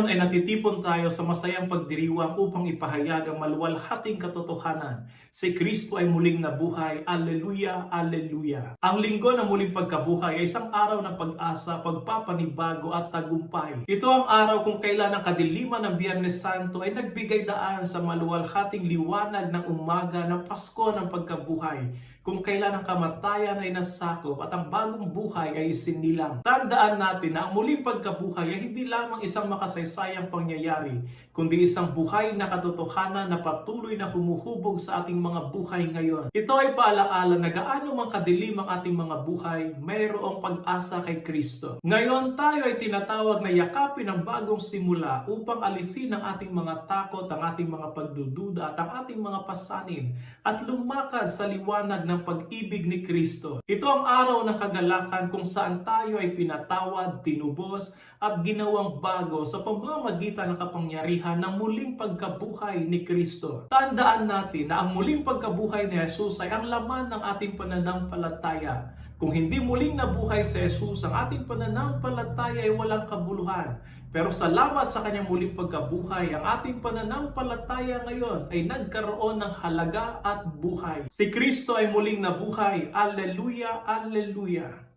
Ngayon ay natitipon tayo sa masayang pagdiriwang upang ipahayag ang maluwalhating katotohanan. Si Kristo ay muling nabuhay. Alleluia, alleluia. Ang linggo ng muling pagkabuhay ay isang araw ng pag-asa, pagpapanibago at tagumpay. Ito ang araw kung kailan ang kadiliman ng Biyernes Santo ay nagbigay daan sa maluwalhating liwanag ng umaga ng Pasko ng pagkabuhay. Kung kailan ang kamatayan ay nasakop at ang bagong buhay ay isinilang. Tandaan natin na ang muling pagkabuhay ay hindi lamang isang makasaysayang pangyayari, kundi isang buhay na katotohanan na patuloy na humuhubog sa ating mga buhay ngayon. Ito ay paalaala na gaano man kadilim ang ating mga buhay, mayroong pag-asa kay Kristo. Ngayon tayo ay tinatawag na yakapin ang bagong simula upang alisin ang ating mga takot, ang ating mga pagdududa at ang ating mga pasanin at lumakad sa liwanag ng pag-ibig ni Kristo. Ito ang araw ng kagalakan kung saan tayo ay pinatawad, tinubos at ginawang bago sa pamamagitan ng kapangyarihan ng muling pagkabuhay ni Kristo. Tandaan natin na ang muling pagkabuhay ni Jesus ay ang laman ng ating pananampalataya. Kung hindi muling nabuhay si Jesus, ang ating pananampalataya ay walang kabuluhan. Pero salamat sa kanyang muling pagkabuhay, ang ating pananampalataya ngayon ay nagkaroon ng halaga at buhay. Si Kristo ay muling nabuhay. Alleluia, alleluia.